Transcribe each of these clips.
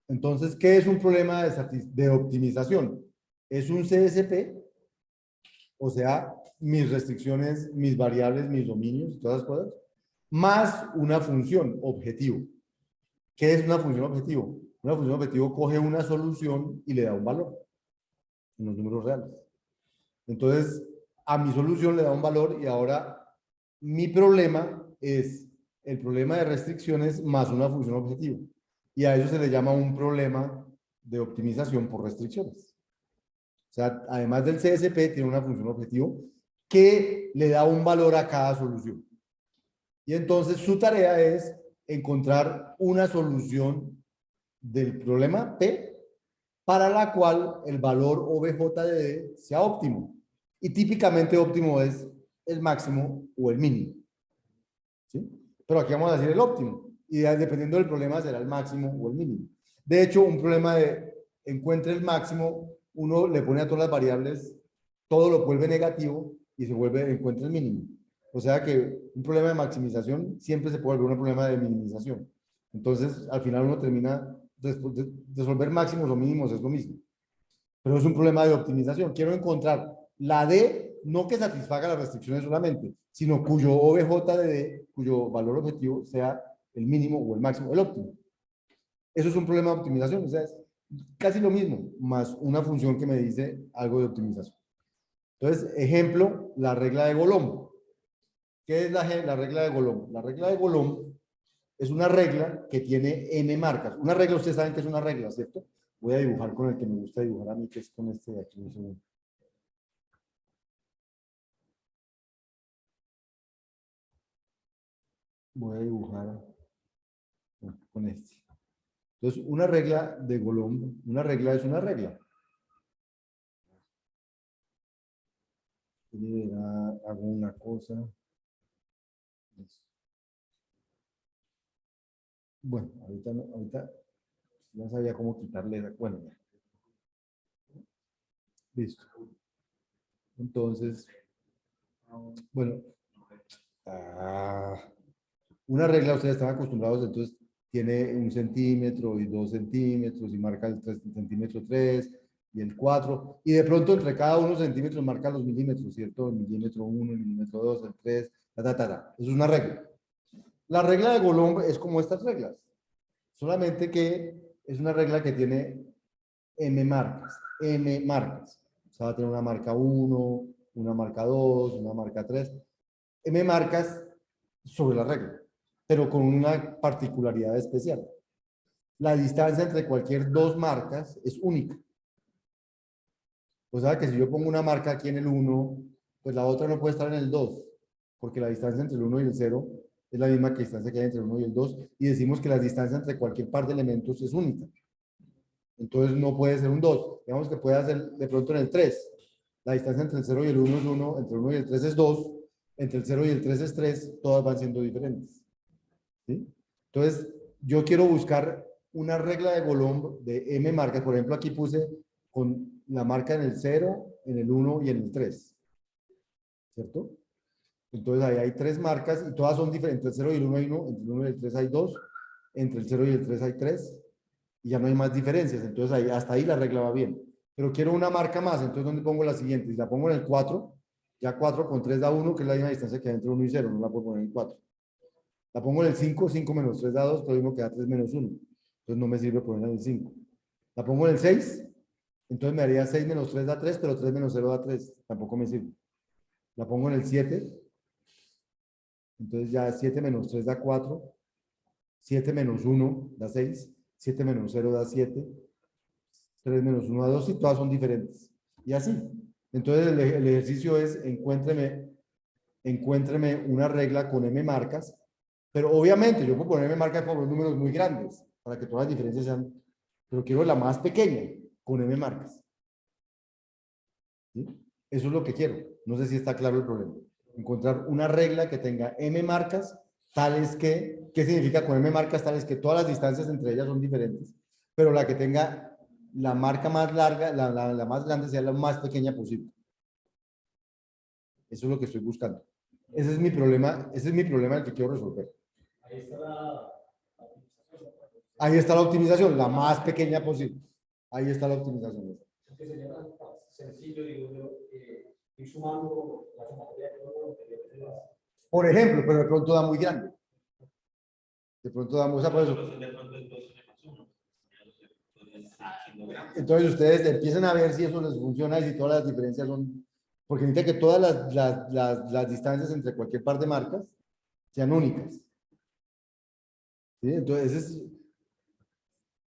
Entonces, ¿qué es un problema de optimización? Es un CSP, o sea, mis restricciones, mis variables, mis dominios y todas las cosas, más una función objetivo. ¿Qué es una función objetivo? Una función objetivo coge una solución y le da un valor en los números reales. Entonces, a mi solución le da un valor y ahora mi problema es el problema de restricciones más una función objetivo. Y a eso se le llama un problema de optimización por restricciones. O sea, además del CSP, tiene una función objetivo que le da un valor a cada solución. Y entonces su tarea es encontrar una solución del problema P para la cual el valor OBJ de D sea óptimo. Y típicamente óptimo es el máximo o el mínimo. ¿Sí? Pero aquí vamos a decir el óptimo. Y dependiendo del problema será el máximo o el mínimo. De hecho, un problema de encuentre el máximo, uno le pone a todas las variables, todo lo vuelve negativo y se vuelve, encuentra el mínimo. O sea que un problema de maximización siempre se puede volver un problema de minimización. Entonces, al final uno termina resolver máximos o mínimos es lo mismo. Pero es un problema de optimización. Quiero encontrar la D, no que satisfaga las restricciones solamente, sino cuyo OBJ de D, cuyo valor objetivo sea el mínimo o el máximo, el óptimo. Eso es un problema de optimización, o sea, es casi lo mismo, más una función que me dice algo de optimización. Entonces, ejemplo, la regla de Golomb. ¿Qué es la regla de Golomb? La regla de Golomb es una regla que tiene n marcas. Una regla, ustedes saben que es una regla, ¿cierto? Voy a dibujar con el que me gusta dibujar a mí, que es con este de aquí. Voy a dibujar con este. Entonces, una regla de Golomb, una regla es una regla. Hago una cosa. Bueno, ahorita no sabía cómo quitarle. Bueno, ya. Listo. Entonces, bueno, una regla, ustedes están acostumbrados, entonces tiene 1 centímetro y 2 centímetros y marca el 3 centímetro 3 y el 4 y de pronto entre cada 1 centímetro marca los milímetros, ¿cierto? El milímetro 1, el milímetro 2, el 3, Eso es una regla. La regla de Golomb es como estas reglas, solamente que es una regla que tiene m marcas, m marcas. O sea, va a tener una marca 1, una marca 2, una marca 3. M marcas sobre la regla, pero con una particularidad especial. La distancia entre cualquier dos marcas es única. O sea que si yo pongo una marca aquí en el 1, pues la otra no puede estar en el 2, porque la distancia entre el 1 y el 0 es la misma que la distancia que hay entre el 1 y el 2, y decimos que la distancia entre cualquier par de elementos es única. Entonces no puede ser un 2. Digamos que puede ser de pronto en el 3. La distancia entre el 0 y el 1 es 1, entre el 1 y el 3 es 2, entre el 0 y el 3 es 3, todas van siendo diferentes. ¿Sí? Entonces, yo quiero buscar una regla de Golomb de m marcas. Por ejemplo, aquí puse con la marca en el 0, en el 1 y en el 3. ¿Cierto? Entonces, ahí hay tres marcas y todas son diferentes. Entre el 0 y el 1 hay 1, entre el 1 y el 3 hay 2, entre el 0 y el 3 hay 3, y ya no hay más diferencias. Entonces, ahí, hasta ahí la regla va bien. Pero quiero una marca más, entonces, ¿dónde pongo la siguiente? Si la pongo en el 4, ya 4 con 3 da 1, que es la misma distancia que hay entre 1 y 0, no la puedo poner en 4. La pongo en el 5, 5 menos 3 da 2, pero mismo que da 3 menos 1. Entonces no me sirve ponerla en el 5. La pongo en el 6, entonces me daría 6 menos 3 da 3, pero 3 menos 0 da 3. Tampoco me sirve. La pongo en el 7, entonces ya 7 menos 3 da 4. 7 menos 1 da 6. 7 menos 0 da 7. 3 menos 1 da 2 y todas son diferentes. Y así. Entonces el ejercicio es encuéntreme una regla con m marcas. Pero obviamente yo puedo ponerme marcas por los números muy grandes, para que todas las diferencias sean, pero quiero la más pequeña, con m marcas. ¿Sí? Eso es lo que quiero. No sé si está claro el problema. Encontrar una regla que tenga m marcas, tales que, ¿qué significa con m marcas? Tales que todas las distancias entre ellas son diferentes, pero la que tenga la marca más larga, la más grande, sea la más pequeña posible. Eso es lo que estoy buscando. Ese es mi problema el que quiero resolver. Ahí está la Ahí está la optimización, la más pequeña posible. Ahí está la optimización. Que sería tan sencillo, digo yo, ir sumando la sumatoria de todo. Por ejemplo, pero de pronto da muy grande. De pronto da mucha por eso. Entonces ustedes empiezan a ver si eso les funciona y si todas las diferencias son... Porque necesita que todas las distancias entre cualquier par de marcas sean únicas. ¿Sí? Entonces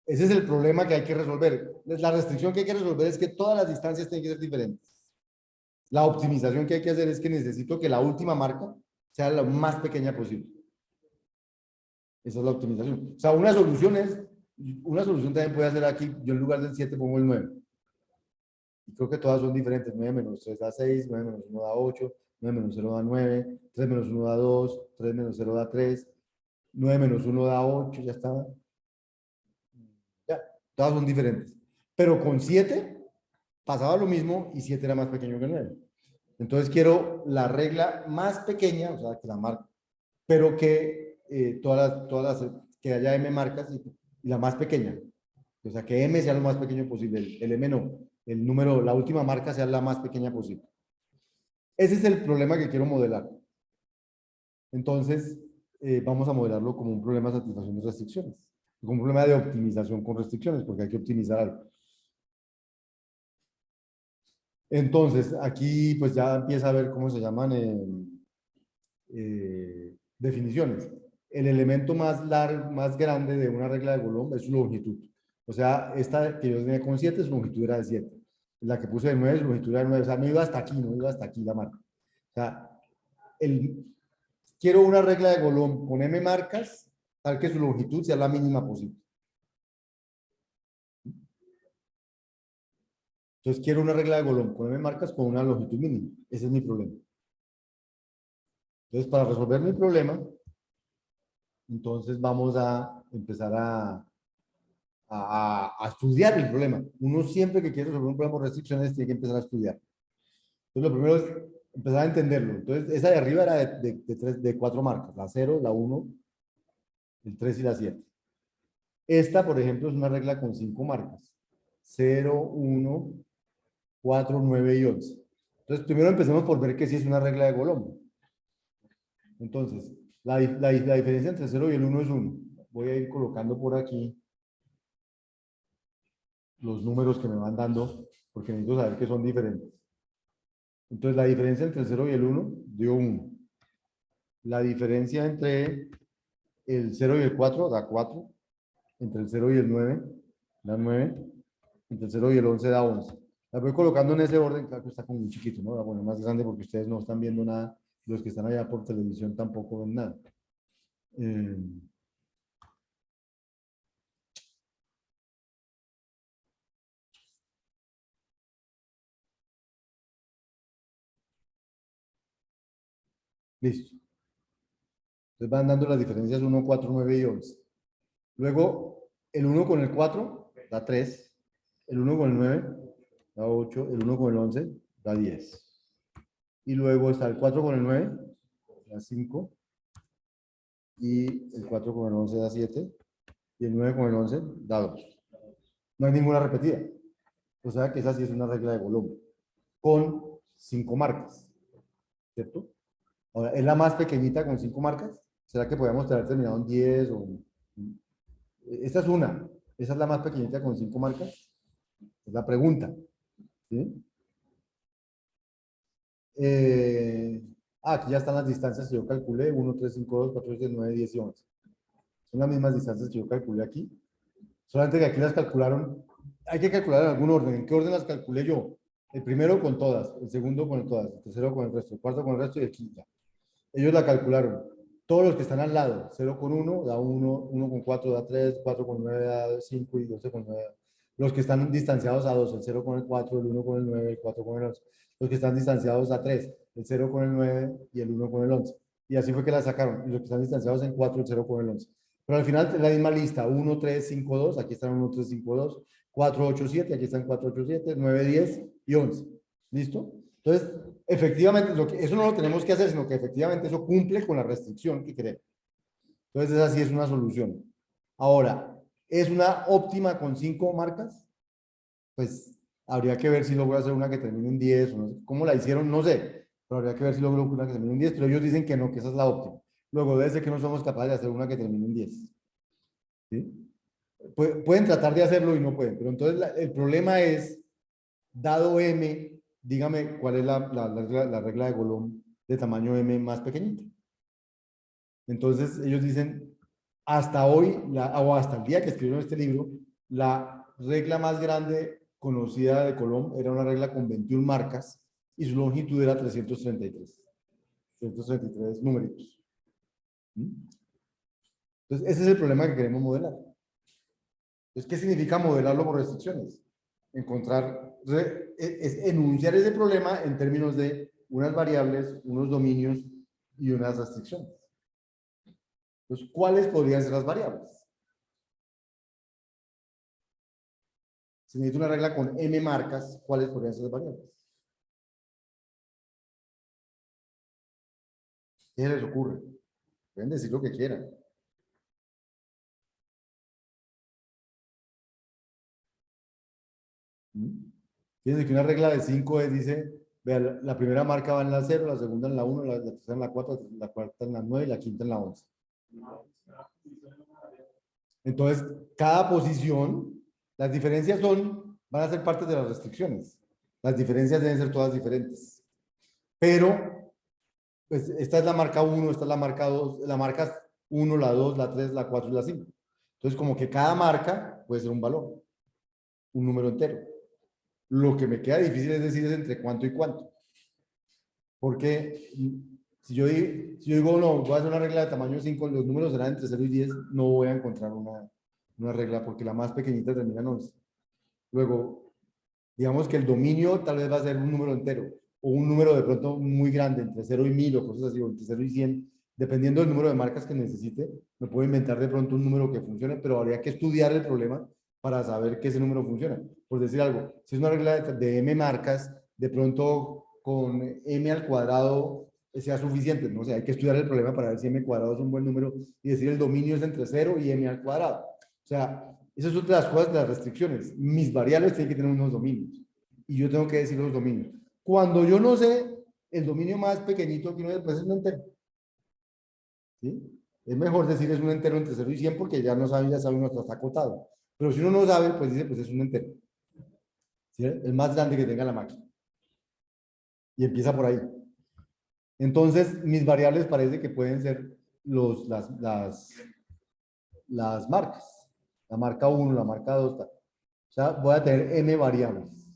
ese es el problema que hay que resolver. La restricción que hay que resolver es que todas las distancias tienen que ser diferentes. La optimización que hay que hacer es que necesito que la última marca sea la más pequeña posible. Esa es la optimización. O sea, una solución también puede hacer aquí, yo en lugar del 7 pongo el 9. Y creo que todas son diferentes. 9 menos 3 da 6, 9 menos 1 da 8, 9 menos 0 da 9, 3 menos 1 da 2, 3 menos 0 da 3, 9 menos 1 da 8, ya está. Ya, todas son diferentes. Pero con 7 pasaba lo mismo y 7 era más pequeño que 9. Entonces quiero la regla más pequeña, o sea, que la marca, pero que que haya m marcas y la más pequeña. O sea, que m sea lo más pequeño posible, el m no, el número, la última marca sea la más pequeña posible. Ese es el problema que quiero modelar. Entonces, vamos a modelarlo como un problema de satisfacción de restricciones, como un problema de optimización con restricciones, porque hay que optimizar algo. Entonces, aquí pues ya empieza a ver cómo se llaman definiciones. El elemento más grande de una regla de Golomb es su longitud. O sea, esta que yo tenía con 7, su longitud era de 7. La que puse de 9, su longitud era de 9. O sea, no iba hasta aquí, no iba hasta aquí la marca. O sea, quiero una regla de Golomb con m marcas, tal que su longitud sea la mínima posible. Entonces, quiero una regla de Golomb con m marcas con una longitud mínima. Ese es mi problema. Entonces, para resolver mi problema, entonces vamos a empezar a estudiar el problema. Uno siempre que quiere resolver un problema por restricciones tiene que empezar a estudiar. Entonces, lo primero es empezar a entenderlo. Entonces, esa de arriba era de 4 marcas, la 0, la 1, el 3 y la 7. Esta, por ejemplo, es una regla con 5 marcas. 0, 1, 4, 9 y 11. Entonces, primero empecemos por ver que sí es una regla de Golomb. Entonces, la diferencia entre el 0 y el 1 es 1. Voy a ir colocando por aquí los números que me van dando, porque necesito saber que son diferentes. Entonces, la diferencia entre el 0 y el 1 dio 1. La diferencia entre el 0 y el 4 da 4. Entre el 0 y el 9 da 9. Entre el 0 y el 11 da 11. La voy colocando en ese orden, claro que está como muy chiquito, ¿no? La voy a poner más grande porque ustedes no están viendo nada. Los que están allá por televisión tampoco ven nada. Listo. Entonces van dando las diferencias 1, 4, 9 y 11. Luego, el 1 con el 4 da 3. El 1 con el 9 da 8. El 1 con el 11 da 10. Y luego está el 4 con el 9 da 5. Y el 4 con el 11 da 7. Y el 9 con el 11 da 2. No hay ninguna repetida. O sea que esa sí es una regla de volumen. Con 5 marcas. ¿Cierto? Ahora, ¿es la más pequeñita con 5 marcas? ¿Será que podemos tener terminado en 10 o... Esta es una. Esa es la más pequeñita con 5 marcas. Es la pregunta. ¿Sí? Aquí ya están las distancias que yo calculé. 1, 3, 5, 2, 4, 7, 9, 10 y 11. Son las mismas distancias que yo calculé aquí. Solamente que aquí las calcularon. Hay que calcular en algún orden. ¿En qué orden las calculé yo? El primero con todas, el segundo con todas, el tercero con el resto, el cuarto con el resto y el quinto. Ellos la calcularon. Todos los que están al lado, 0 con 1 da 1, 1 con 4 da 3, 4 con 9 da 5 y 12 con 9 da. Los que están distanciados a 2, el 0 con el 4, el 1 con el 9, el 4 con el 11. Los que están distanciados a 3, el 0 con el 9 y el 1 con el 11. Y así fue que la sacaron. Y los que están distanciados en 4, el 0 con el 11. Pero al final es la misma lista, 1, 3, 5, 2, aquí están 1, 3, 5, 2, 4, 8, 7, aquí están 4, 8, 7, 9, 10 y 11. ¿Listo? Entonces, efectivamente, eso no lo tenemos que hacer, sino que efectivamente eso cumple con la restricción que queremos. Entonces, esa sí es una solución. Ahora, ¿Es una óptima con 5 marcas? Pues habría que ver si logro hacer una que termine en 10, o no sé. ¿Cómo la hicieron? No sé, pero habría que ver si logro una que termine en 10, pero ellos dicen que no, que esa es la óptima. Luego, debe ser que no somos capaces de hacer una que termine en 10. ¿Sí? Pueden tratar de hacerlo y no pueden, pero entonces el problema es, dado M, dígame cuál es la regla de Golom de tamaño M más pequeñita. Entonces ellos dicen, hasta hoy, o hasta el día que escribieron este libro, la regla más grande conocida de Colom era una regla con 21 marcas y su longitud era 333 numeritos. ¿Mm? Entonces, ese es el problema que queremos modelar. Entonces, ¿qué significa modelarlo por restricciones? Es enunciar ese problema en términos de unas variables, unos dominios y unas restricciones. Entonces, ¿cuáles podrían ser las variables? Si necesito una regla con m marcas, ¿cuáles podrían ser las variables? ¿Qué les ocurre? Pueden decir lo que quieran. Fíjense que una regla de 5 dice, vea, la primera marca va en la 0, la segunda en la 1, la tercera en la 4, la cuarta en la 9 y la quinta en la 11. Entonces, cada posición, las diferencias van a ser parte de las restricciones. Las diferencias deben ser todas diferentes. Pero, pues, esta es la marca 1, esta es la marca 2, la marca 1, la 2, la 3, la 4 y la 5. Entonces, como que cada marca puede ser un valor, un número entero. Lo que me queda difícil es decir es entre cuánto y cuánto. Porque si yo digo, no, voy a hacer una regla de tamaño 5, los números serán entre 0 y 10, no voy a encontrar una regla porque la más pequeñita termina en 11. Luego, digamos que el dominio tal vez va a ser un número entero o un número de pronto muy grande, entre 0 y 1000 o cosas así, o entre 0 y 100, dependiendo del número de marcas que necesite, me puedo inventar de pronto un número que funcione, pero habría que estudiar el problema para saber que ese número funciona. Por decir algo, si es una regla de m marcas, de pronto con m al cuadrado sea suficiente, ¿no? O sea, hay que estudiar el problema para ver si m cuadrado es un buen número y decir el dominio es entre 0 y m al cuadrado. O sea, esas son las cosas de las restricciones. Mis variables tienen que tener unos dominios y yo tengo que decir los dominios. Cuando yo no sé, el dominio más pequeñito que uno pues es un entero. ¿Sí? Es mejor decir es un entero entre 0 y 100 porque ya no sabe, ya sabe uno está acotado. Pero si uno no sabe, pues dice, pues es un entero. ¿Sí? El más grande que tenga la máquina. Y empieza por ahí. Entonces, mis variables parece que pueden ser las marcas. La marca 1, la marca 2. O sea, voy a tener n variables.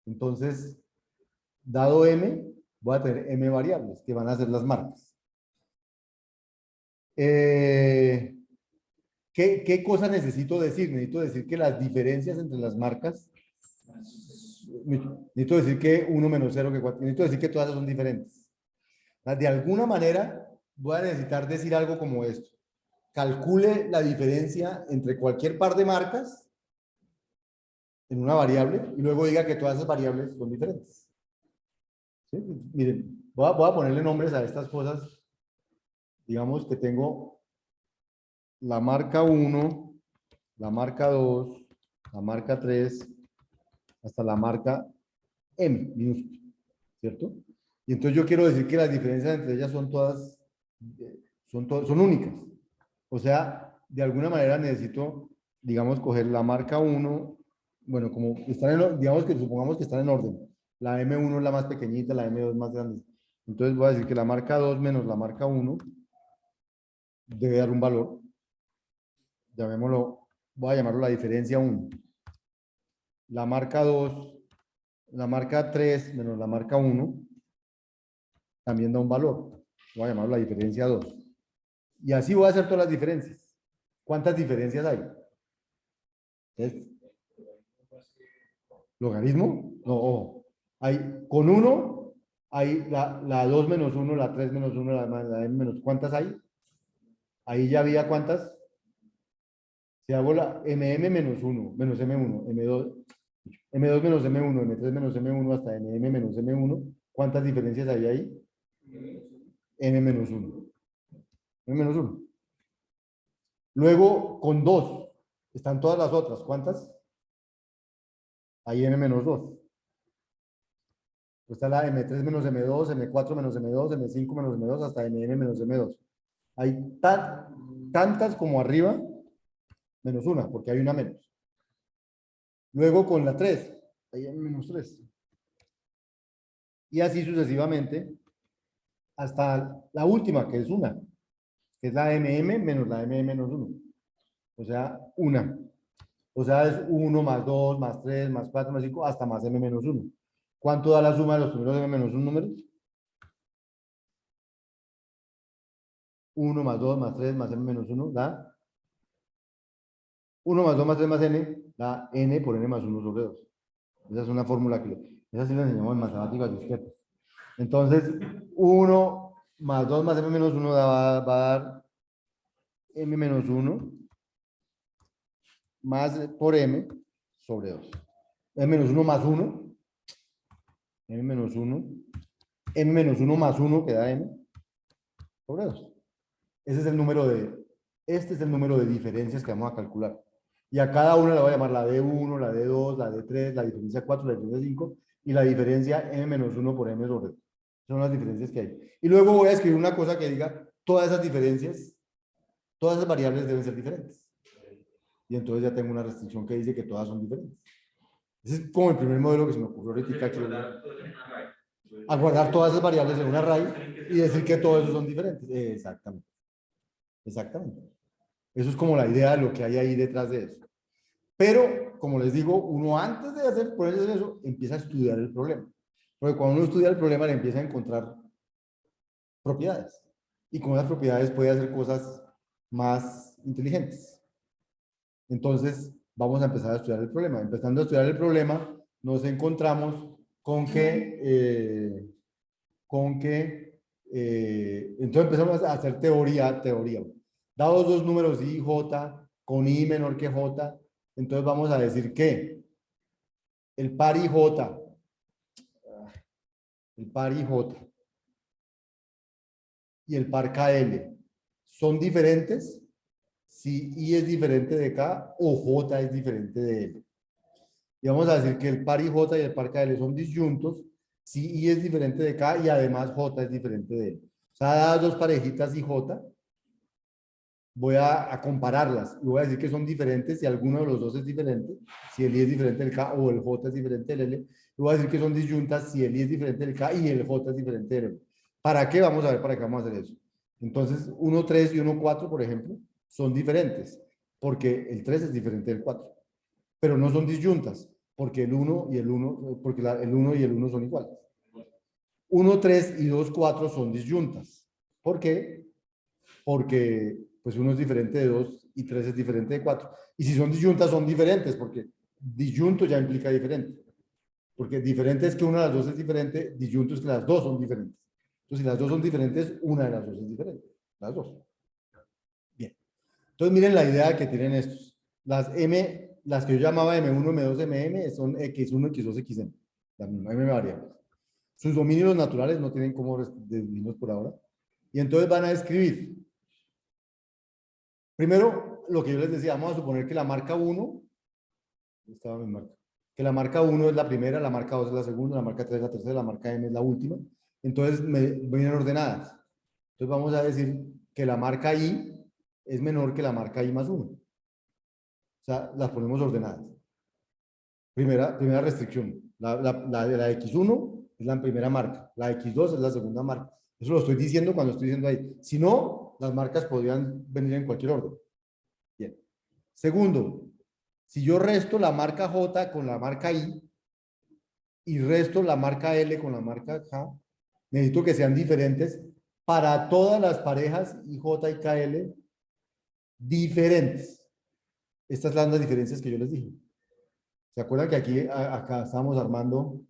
Entonces, dado m, voy a tener m variables, que van a ser las marcas. ¿Qué cosa necesito decir? Necesito decir que las diferencias entre las marcas, necesito decir que 1 menos 0, que 4, necesito decir que todas son diferentes. De alguna manera, voy a necesitar decir algo como esto. Calcule la diferencia entre cualquier par de marcas en una variable y luego diga que todas esas variables son diferentes. ¿Sí? Miren, voy a ponerle nombres a estas cosas. Digamos que tengo la marca 1, la marca 2, la marca 3, hasta la marca M minúscula, ¿cierto? Y entonces yo quiero decir que las diferencias entre ellas son todas, son únicas. O sea, de alguna manera necesito, digamos, coger la marca 1, bueno, como están digamos que supongamos que están en orden. La M1 es la más pequeñita, la M2 es más grande. Entonces voy a decir que la marca 2 menos la marca 1 debe dar un valor. Llamémoslo, voy a llamarlo la diferencia 1. La marca 2, la marca 3 menos la marca 1 también da un valor. Voy a llamarlo la diferencia 2. Y así voy a hacer todas las diferencias. ¿Cuántas diferencias hay? ¿Es logaritmo? No, ojo. Hay, con 1 hay la 2 menos 1, la 3 menos 1, la m menos. ¿Cuántas hay? Ahí ya había cuántas. Si hago la menos 1, menos m1, m2, m2 menos m1, m3 menos m1 hasta menos m1, ¿cuántas diferencias hay ahí? M menos 1. M menos 1. Luego, con 2. Están todas las otras. ¿Cuántas? Hay m menos 2. Pues está la M3 menos M2, M4 menos M2, M5 menos M2, hasta MM menos M2. Hay tantas como arriba, menos una, porque hay una menos. Luego con la 3, hay M menos 3. Y así sucesivamente, hasta la última, que es una, que es la MM menos la MM menos 1. O sea, una. O sea, es 1 más 2 más 3 más 4 más 5 hasta más M menos 1. ¿Cuánto da la suma de los primeros M menos 1 números? 1 más 2 más 3 más M menos 1 da 1 más 2 más 3 más N da N por N más 1 sobre 2. Esa es una fórmula que esa sí la enseñamos en matemáticas discretas. Entonces, 1 más 2 más M menos 1 va a dar M menos 1 más por M sobre 2. M menos 1 más 1. M menos 1. M menos 1 más 1 que da M sobre 2. Este es el número de diferencias que vamos a calcular. Y a cada una le voy a llamar la D1, la D2, la D3, la diferencia 4, la diferencia 5 y la diferencia M-1 por M sobre 2. Son las diferencias que hay. Y luego voy a escribir una cosa que diga todas esas diferencias, todas esas variables deben ser diferentes. Y entonces ya tengo una restricción que dice que todas son diferentes. Ese es como el primer modelo que se me ocurrió ahorita. A guardar todas esas variables en un array y decir que todos esos son diferentes. Exactamente. Exactamente. Eso es como la idea de lo que hay ahí detrás de eso. Pero, como les digo, uno antes de ponerse eso, empieza a estudiar el problema. Porque cuando uno estudia el problema, le empieza a encontrar propiedades. Y con esas propiedades puede hacer cosas más inteligentes. Entonces, vamos a empezar a estudiar el problema. Empezando a estudiar el problema, nos encontramos con que entonces empezamos a hacer teoría. Dados dos números I y J, con I menor que J, entonces vamos a decir que el par IJ, y el par KL son diferentes si I es diferente de K o J es diferente de L. Y vamos a decir que el par IJ y el par KL son disyuntos si I es diferente de K y además J es diferente de L. O sea, dadas dos parejitas IJ, voy a compararlas y voy a decir que son diferentes si alguno de los dos es diferente, si el I es diferente del K o el J es diferente del L. Y voy a decir que son disyuntas si el I es diferente del K y el J es diferente del L. ¿Para qué? Vamos a ver para qué vamos a hacer eso. Entonces, 1,3 y 1,4, por ejemplo, son diferentes porque el 3 es diferente del 4. Pero no son disyuntas porque el 1 y el 1, porque el 1 y el 1 son iguales. 1,3 y 2,4 son disyuntas. ¿Por qué? Porque pues 1 es diferente de 2 y 3 es diferente de 4. Y si son disyuntas, son diferentes, porque disyunto ya implica diferente. Porque diferente es que una de las dos es diferente, disyunto es que las dos son diferentes. Entonces, si las dos son diferentes, una de las dos es diferente. Las dos. Bien. Entonces, miren la idea que tienen estos. Las que yo llamaba M1, M2, MM son X1, X2, XM. La misma M variables. Sus dominios naturales no tienen cómo definirlos por ahora. Y entonces van a escribir. Primero, lo que yo les decía, vamos a suponer que la marca 1, estaba mi marca, que la marca 1 es la primera, la marca 2 es la segunda, la marca 3 es la tercera, la marca M es la última. Entonces, vienen ordenadas. Entonces, vamos a decir que la marca I es menor que la marca I más 1. O sea, las ponemos ordenadas. Primera restricción. La X1 es la primera marca, la X2 es la segunda marca. Eso lo estoy diciendo cuando estoy diciendo ahí. Si no, las marcas podrían venir en cualquier orden. Bien. Segundo, si yo resto la marca J con la marca I y resto la marca L con la marca K, necesito que sean diferentes para todas las parejas IJ y KL diferentes. Estas son las diferencias que yo les dije. ¿Se acuerdan que aquí, acá estábamos armando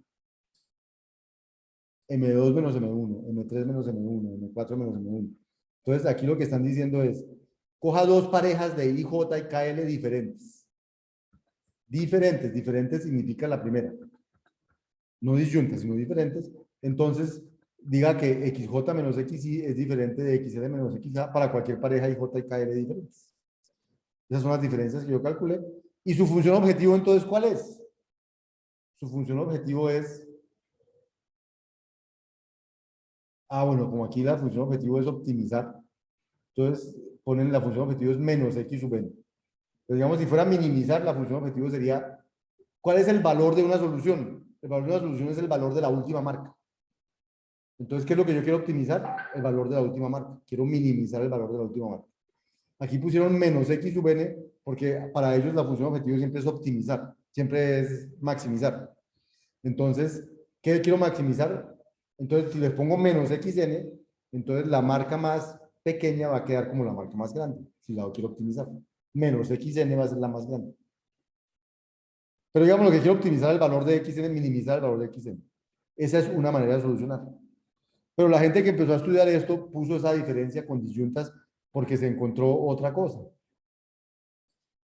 M2 menos M1, M3 menos M1, M4 menos M1? Entonces, aquí lo que están diciendo es, coja dos parejas de IJ y KL diferentes. Diferentes significa la primera. No disyuntas, sino diferentes. Entonces, diga que XJ menos XY es diferente de XL menos XA para cualquier pareja IJ y KL diferentes. Esas son las diferencias que yo calculé. ¿Y su función objetivo entonces cuál es? Su función objetivo es... bueno, como aquí la función objetivo es optimizar, entonces ponen la función objetivo es menos x sub n. Pero digamos, si fuera minimizar, la función objetivo sería, ¿cuál es el valor de una solución? El valor de una solución es el valor de la última marca. Entonces, ¿qué es lo que yo quiero optimizar? El valor de la última marca. Quiero minimizar el valor de la última marca. Aquí pusieron menos x sub n porque para ellos la función objetivo siempre es optimizar, siempre es maximizar. Entonces, ¿qué quiero maximizar? Entonces, si les pongo menos xn, entonces la marca más pequeña va a quedar como la marca más grande, si la quiero optimizar. Menos xn va a ser la más grande. Pero digamos, lo que quiero optimizar el valor de xn, minimizar el valor de xn. Esa es una manera de solucionar. Pero la gente que empezó a estudiar esto puso esa diferencia con disyuntas porque se encontró otra cosa.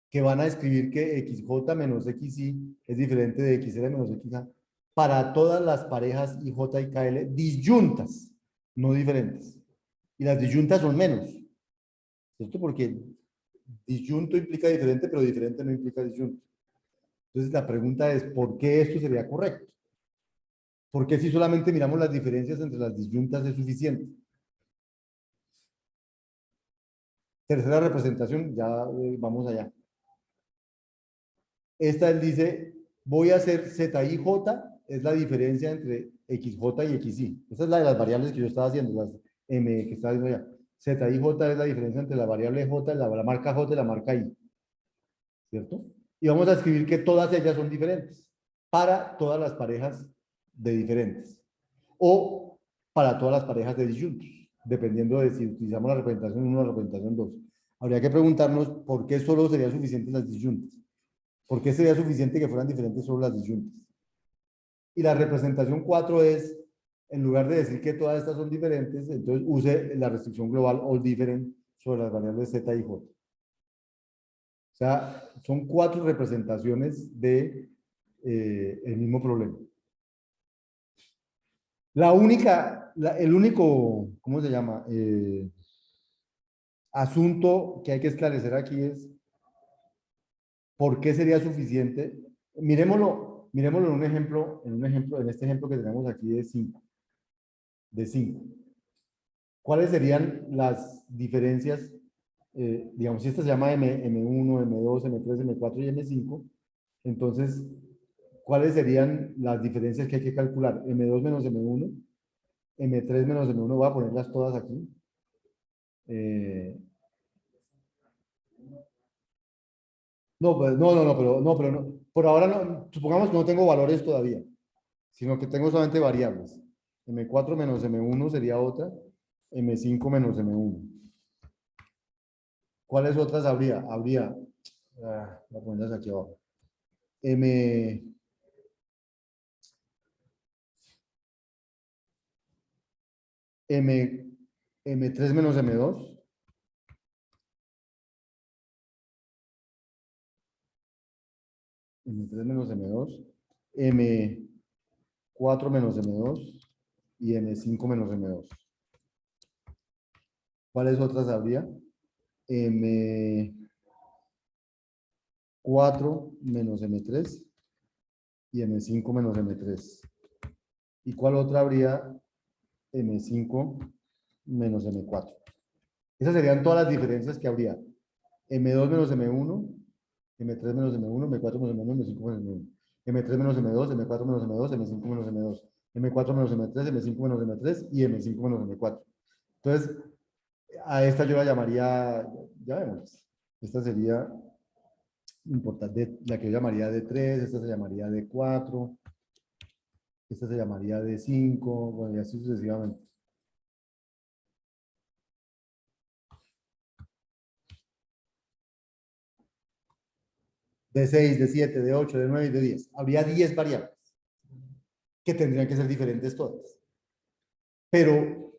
Que van a escribir que xj menos xy es diferente de xl menos xa para todas las parejas ij y kl disyuntas, no diferentes. Y las disyuntas son menos, ¿cierto? Porque disyunto implica diferente, pero diferente no implica disyunto. Entonces la pregunta es, ¿por qué esto sería correcto? ¿Por qué si solamente miramos las diferencias entre las disyuntas es suficiente? Tercera representación, ya vamos allá. Esta él dice, voy a hacer ZIJ, es la diferencia entre XJ y XY. Esa es la de las variables que yo estaba haciendo, las M que estaba diciendo allá. ZIJ es la diferencia entre la variable J, la marca J y la marca I. ¿Cierto? Y vamos a escribir que todas ellas son diferentes para todas las parejas de diferentes. O para todas las parejas de disyuntos, dependiendo de si utilizamos la representación 1 o la representación 2. Habría que preguntarnos por qué solo sería suficiente las disyuntas. ¿Por qué sería suficiente que fueran diferentes solo las disyuntas? Y la representación 4 es, en lugar de decir que todas estas son diferentes, entonces use la restricción global all different sobre las variables z y j. O sea, son 4 representaciones de el mismo problema. El único, ¿cómo se llama? Asunto que hay que esclarecer aquí es ¿por qué sería suficiente? Miremoslo en este ejemplo que tenemos aquí de 5. De 5. ¿Cuáles serían las diferencias? Digamos, si esta se llama M1, M2, M3, M4 y M5, entonces, ¿cuáles serían las diferencias que hay que calcular? M2 menos M1, M3 menos M1, voy a ponerlas todas aquí. No, pues, pero no, por ahora no, supongamos que no tengo valores todavía, sino que tengo solamente variables. M4 menos M1 sería otra, M5 menos M1. ¿Cuáles otras habría? Voy a ponerlas aquí abajo. M3 menos M2. M3 menos M2. M4 menos M2. Y M5 menos M2. ¿Cuáles otras habría? M4 menos M3 y M5 menos M3. ¿Y cuál otra habría? M5 menos M4. Esas serían todas las diferencias que habría. M2 menos M1, M3 menos M1, M4 menos M1, M5 menos M1. M3 menos M2, M4 menos M2, M5 menos M2. M4 menos M3, M5 menos M3 y M5 menos M4. Entonces, a esta yo la llamaría, ya vemos, esta sería importante, la que yo llamaría D3, esta se llamaría D4, esta se llamaría D5, bueno, y así sucesivamente. D6, D7, D8, D9 y D10. Habría 10 variables que tendrían que ser diferentes todas. Pero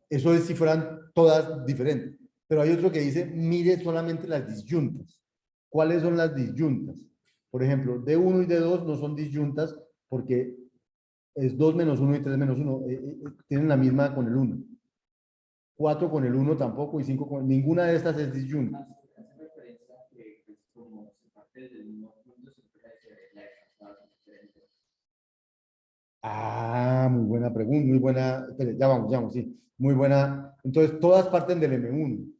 eso es si fueran todas diferentes. Pero hay otro que dice, mire solamente las disyuntas. ¿Cuáles son las disyuntas? Por ejemplo, D1 y D2 no son disyuntas porque es 2 menos 1 y 3 menos 1. Tienen la misma con el 1. 4 con el 1 tampoco y 5 con... Ninguna de estas es disyunta. buena pregunta, muy buena, espere, ya vamos, sí, muy buena. Entonces, todas parten del M1.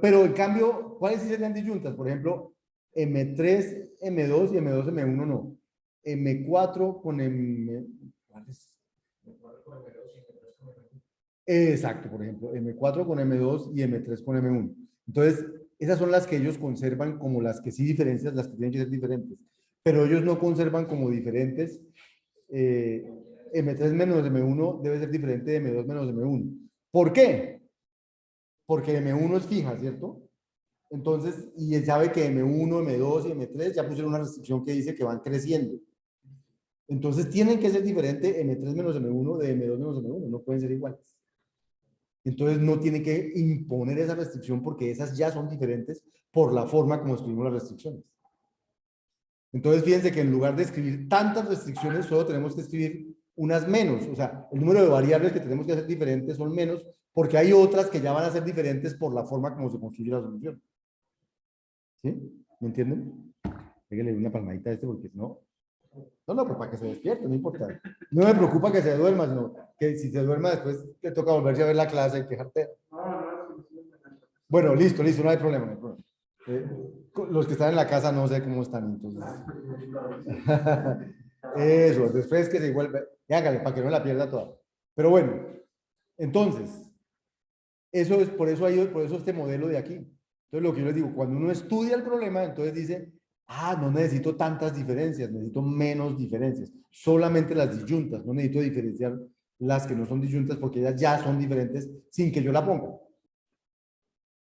Pero en cambio, ¿cuáles sí serían disyuntas? Por ejemplo, M3, M2 y M2, M1 no. M4 con M... ¿cuáles? Exacto, por ejemplo, M4 con M2 y M3 con M1. Entonces, esas son las que ellos conservan como las que sí diferencias, las que tienen que ser diferentes. Pero ellos no conservan como diferentes. M3 menos M1 debe ser diferente de M2 menos M1. ¿Por qué? Porque M1 es fija, ¿cierto? Entonces, y él sabe que M1, M2 y M3 ya pusieron una restricción que dice que van creciendo. Entonces, tienen que ser diferentes M3 menos M1 de M2 menos M1, no pueden ser iguales. Entonces, no tiene que imponer esa restricción porque esas ya son diferentes por la forma como escribimos las restricciones. Entonces, fíjense que en lugar de escribir tantas restricciones, solo tenemos que escribir unas menos. O sea, el número de variables que tenemos que hacer diferentes son menos porque hay otras que ya van a ser diferentes por la forma como se construye la solución. ¿Sí? ¿Me entienden? Pégale una palmadita a este porque si no... No, pues para que se despierte, no importa. No me preocupa que se duerma, sino que si se duerma después te toca volverse a ver la clase y quejarte. Bueno, listo, no hay problema, no hay problema. Los que están en la casa no sé cómo están, entonces. Eso, después que se vuelve, hágale, para que no la pierda toda. Pero bueno, entonces, eso es, por eso este modelo de aquí. Entonces, lo que yo les digo, cuando uno estudia el problema, entonces dice, no necesito tantas diferencias, necesito menos diferencias, solamente las disyuntas, no necesito diferenciar las que no son disyuntas porque ellas ya son diferentes sin que yo la ponga.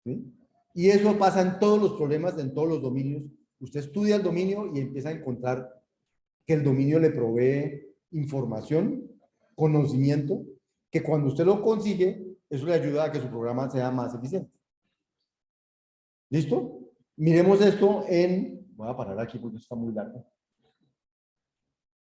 ¿Sí? Y eso pasa en todos los problemas, en todos los dominios. Usted estudia el dominio y empieza a encontrar que el dominio le provee información, conocimiento, que cuando usted lo consigue, eso le ayuda a que su programa sea más eficiente. ¿Listo? Miremos esto en... Voy a parar aquí porque está muy largo.